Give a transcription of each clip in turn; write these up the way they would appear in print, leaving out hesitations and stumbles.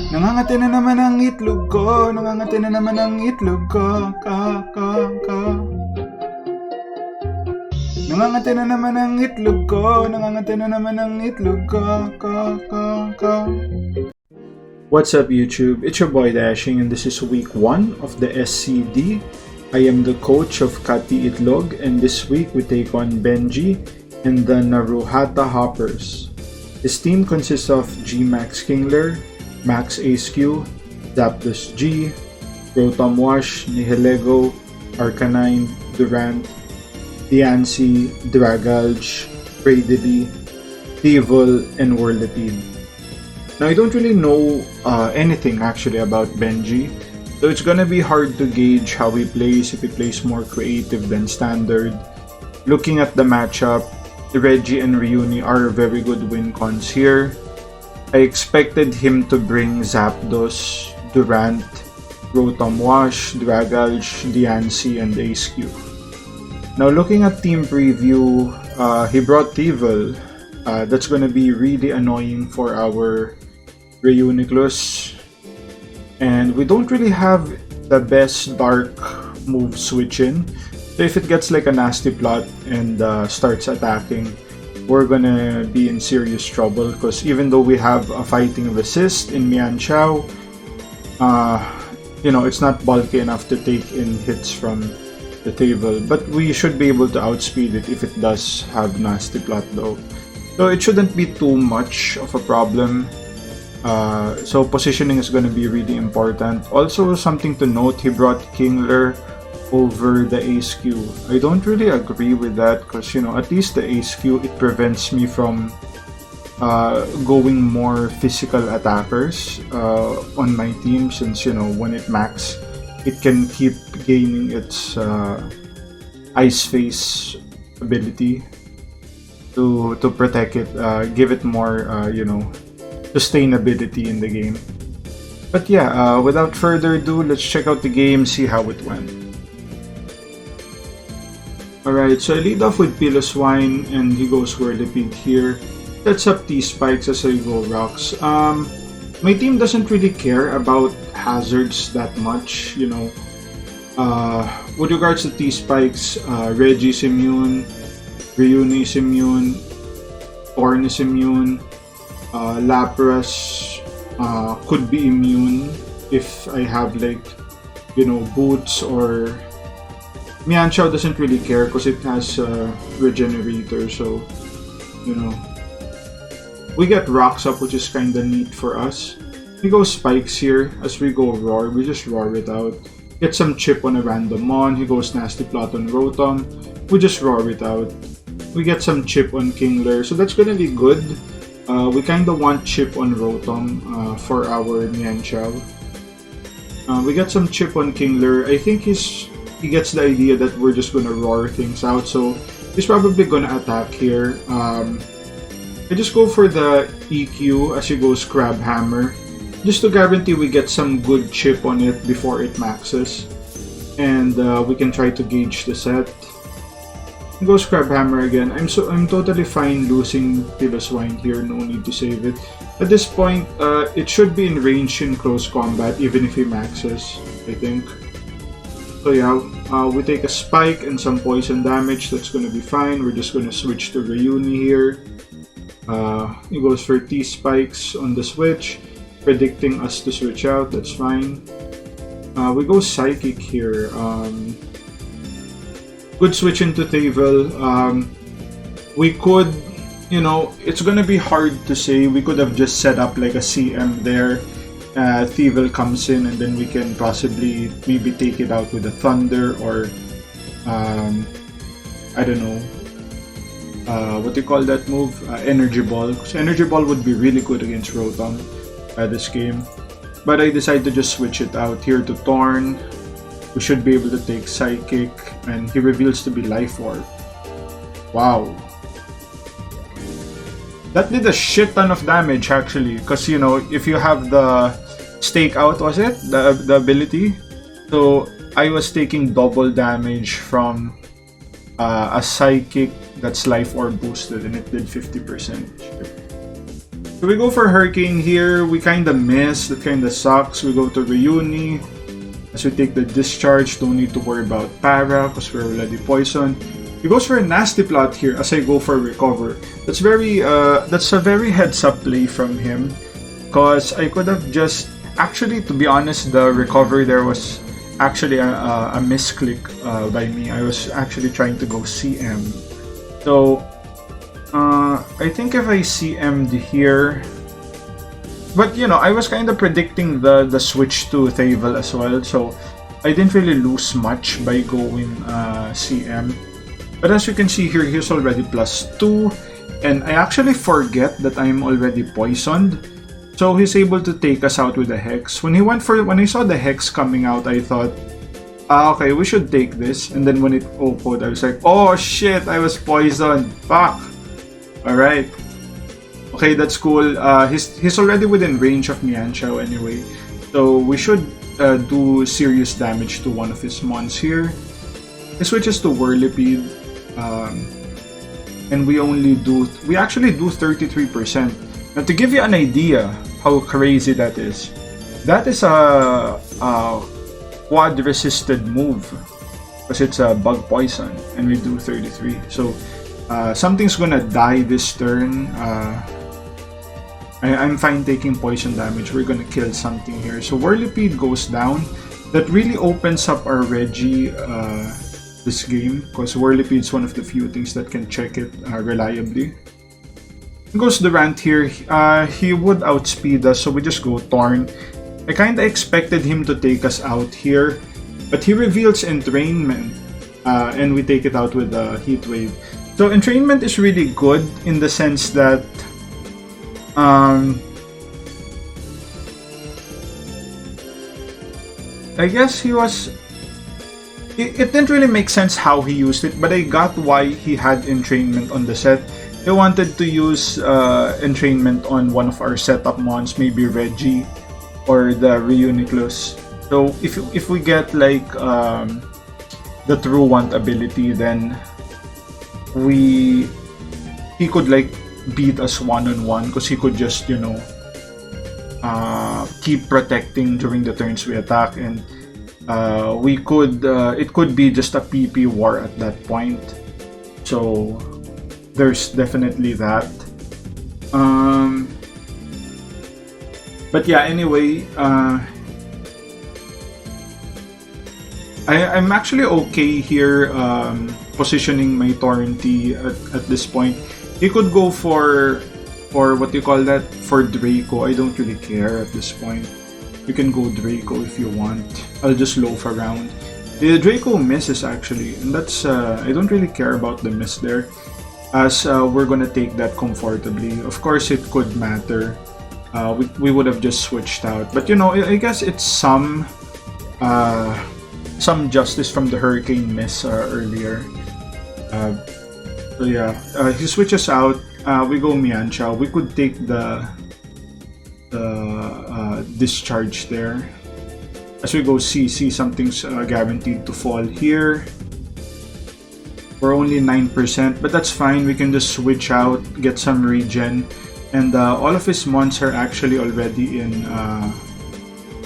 Nangangati na naman ang itlog ko, nangangati na naman ang itlog ko, ka. Nangangati na naman ang itlog ko, nangangati na naman ang itlog ko, ka. What's up YouTube? It's your boy Dashing and this is week 1 of the SCD. I am the coach of Kati Itlog and this week we take on Benji and the Naruhata Hoppers. His team consists of G Max Kingler, Max ASQ, Zapdos G, Rotom Wash, Nihilego, Arcanine, Durant, Diancie, Dragalge, Bradley, Evil, and Whirlipede. Now I don't really know anything actually about Benji, so it's gonna be hard to gauge how he plays, if he plays more creative than standard. Looking at the matchup, Reggie and Ryuni are very good win cons here. I expected him to bring Zapdos, Durant, Rotom Wash, Dragalge, Diancie, and ASQ. Now looking at team preview, he brought Evil. That's gonna be really annoying for our Reuniclus. And we don't really have the best dark move switch-in. So if it gets like a nasty plot and starts attacking, we're gonna be in serious trouble because even though we have a fighting resist in Mianchao, it's not bulky enough to take in hits from the table, but we should be able to outspeed it if it does have nasty plot though. So it shouldn't be too much of a problem. So positioning is going to be really important. Also something to note, he brought Kingler over the ASQ. I don't really agree with that because at least the ASQ, it prevents me from going more physical attackers on my team, since when it max, it can keep gaining its Ice Face ability to protect it, give it more sustainability in the game. But yeah, without further ado, let's check out the game, see how it went. Alright, so I lead off with Piloswine and he goes Whirlipede here. Sets up T-Spikes as I go Rocks. My team doesn't really care about hazards that much, With regards to T-Spikes, Reggie's immune, Ryuni is immune, Thorn is immune, Lapras could be immune if I have Boots, or Mianchao doesn't really care because it has Regenerator, so we get Rocks up, which is kinda neat for us. We go Spikes here. As we go Roar, we just Roar it out. Get some chip on a random Mon. He goes Nasty Plot on Rotom. We just Roar it out. We get some chip on Kingler, so that's gonna be good. We kinda want chip on Rotom for our Mianchao. We get some chip on Kingler. I think he gets the idea that we're just gonna roar things out, so he's probably gonna attack here. I just go for the EQ as he goes Crab Hammer, just to guarantee we get some good chip on it before it maxes, and we can try to gauge the set. He goes Crab Hammer again. I'm totally fine losing Piloswine here, no need to save it. At this point, it should be in range in close combat even if he maxes, I think. So yeah, we take a Spike and some poison damage, that's gonna be fine. We're just gonna switch to Ryuni here. He goes for T-Spikes on the switch, predicting us to switch out, that's fine. We go Psychic here. Good switch into Tavel. We could, it's gonna be hard to say. We could have just set up like a CM there. Tavel comes in and then we can possibly maybe take it out with a Thunder, or I don't know, what do you call that move? Energy Ball. So Energy Ball would be really good against Rotom this game. But I decided to just switch it out here to Thorn. We should be able to take Psychic, and he reveals to be Life Orb. Wow. That did a shit ton of damage actually, because if you have the Stake Out, was it? The ability? So I was taking double damage from a Psychic that's Life Orb boosted, and it did 50%. So we go for Hurricane here. We kind of miss. That kind of sucks. We go to Reuni. As we take the discharge, don't need to worry about para because we're already poisoned. He goes for a nasty plot here as I go for recover. That's a very heads up play from him, because I could have just actually, to be honest, the recover there was actually a misclick by me. I was actually trying to go CM. So I think if I CM'd here, but you know, I was kind of predicting the switch to Thavel as well, so I didn't really lose much by going CM. But as you can see here, he's already +2, and I actually forget that I'm already poisoned. So he's able to take us out with the Hex. When I saw the Hex coming out, I thought, okay, we should take this. And then when it opened, I was like, oh shit, I was poisoned. Fuck. Alright. Okay, that's cool. He's already within range of Mianchao anyway. So we should do serious damage to one of his mons here. He switches to Whirlipede. And we actually do 33%. Now to give you an idea how crazy that is a quad resisted move because it's a bug poison and we do 33. So something's gonna die this turn. I'm fine taking poison damage. We're gonna kill something here. So Whirlipede goes down. That really opens up our Reggie this game, because Whirlipede is one of the few things that can check it reliably. Goes the Rant here. He would outspeed us, so we just go Torn. I kinda expected him to take us out here, but he reveals Entrainment, and we take it out with a Heat Wave. So Entrainment is really good in the sense that I guess it didn't really make sense how he used it, but I got why he had Entrainment on the set. He wanted to use Entrainment on one of our setup mons, maybe Reggie or the Reuniclus. So if we get like the True Want ability, then he could like beat us one-on-one, because he could just, you know, keep protecting during the turns we attack, and it could be just a PP war at that point. So there's definitely that. But yeah, anyway, I'm actually okay here positioning my Torrenty at this point. He could go for what do you call that? For Draco. I don't really care at this point. You can go Draco if you want. I'll just loaf around. The Draco misses actually, and that's I don't really care about the miss there, as we're gonna take that comfortably. Of course, it could matter. We would have just switched out, but you know, I guess it's some justice from the Hurricane miss earlier. So yeah, he switches out. We go Mianchao. We could take the discharge there. As we go CC, something's guaranteed to fall here. We're only 9%, but that's fine. We can just switch out, get some regen, and all of his mons are actually already in,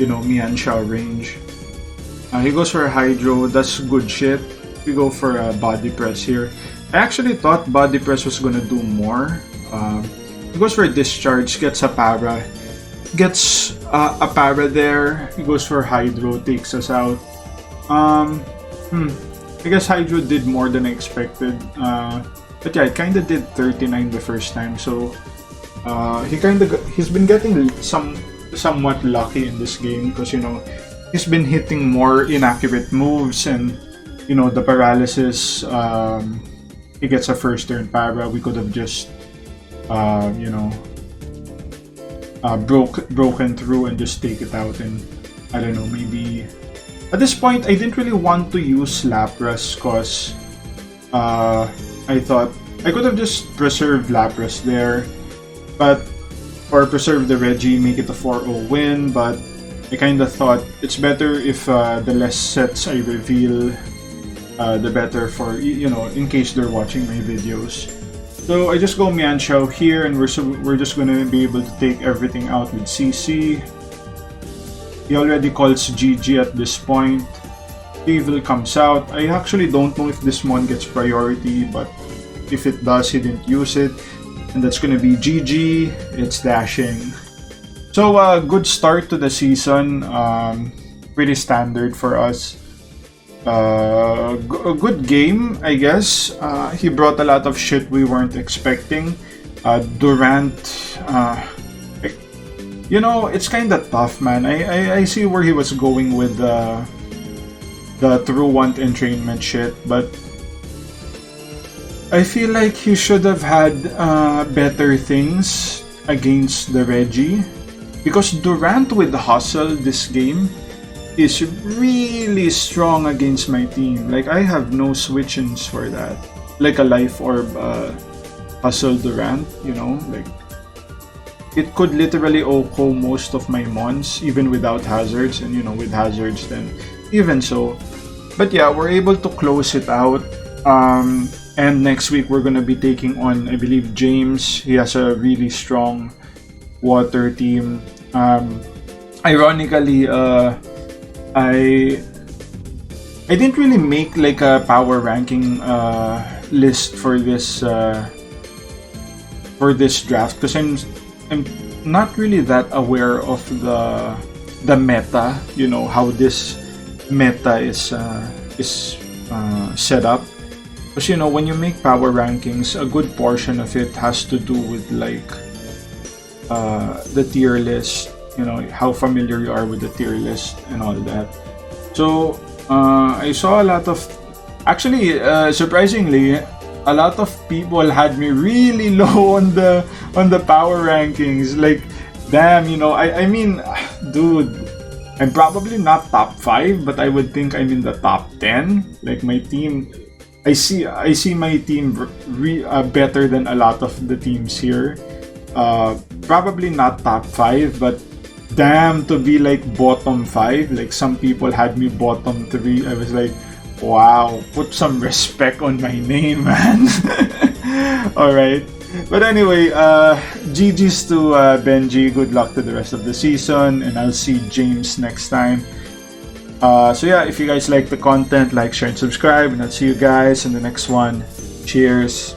you know, Mianchao range. He goes for a Hydro. That's good shit. We go for a Body Press here. I actually thought Body Press was gonna do more. He goes for a Discharge, gets a Para. Gets a Para there. He goes for Hydro, takes us out. I guess Hydro did more than I expected. But yeah, it kinda did 39 the first time, so he's been getting somewhat lucky in this game, because you know, he's been hitting more inaccurate moves, and you know, the paralysis, he gets a first turn para. We could have just you know, broken through and just take it out, and I don't know, maybe at this point I didn't really want to use Lapras, because I thought I could have just preserved Lapras there, or preserve the Reggie, make it a 4-0 win, but I kinda thought it's better if the less sets I reveal, the better, for, you know, in case they're watching my videos. So I just go Mianxiao here, and we're just gonna be able to take everything out with CC. He already calls GG at this point. Evil comes out. I actually don't know if this one gets priority, but if it does, he didn't use it. And that's gonna be GG. It's dashing. So good start to the season. Pretty standard for us. A good game, I guess. He brought a lot of shit we weren't expecting. Durant, you know, it's kind of tough, man. I see where he was going with the true want entrainment shit, but I feel like he should have had better things against the Reggie, because Durant with Hustle this game is really strong against my team. Like, I have no switch-ins for that. Like a Life Orb Hustle Durant, you know? Like, it could literally OHKO most of my mons, even without hazards, and you know, with hazards then even so. But yeah, we're able to close it out. And next week we're gonna be taking on, I believe, James. He has a really strong water team. Ironically, I didn't really make like a power ranking list for this draft, because I'm not really that aware of the meta. You know how this meta is set up. Because you know, when you make power rankings, a good portion of it has to do with like the tier list. You know, how familiar you are with the tier list and all that. So I saw a lot of, actually surprisingly, a lot of people had me really low on the power rankings. Like, damn, you know, I mean, dude, I'm probably not top 5, but I would think I'm in the top 10. Like, my team, I see my team better than a lot of the teams here. Probably not top 5, but damn, to be like bottom 5. Like, some people had me bottom 3. I was like, wow, put some respect on my name, man. Alright. But anyway, GG's to Benji. Good luck to the rest of the season, and I'll see James next time. So yeah, if you guys like the content, like, share, and subscribe, and I'll see you guys in the next one. Cheers.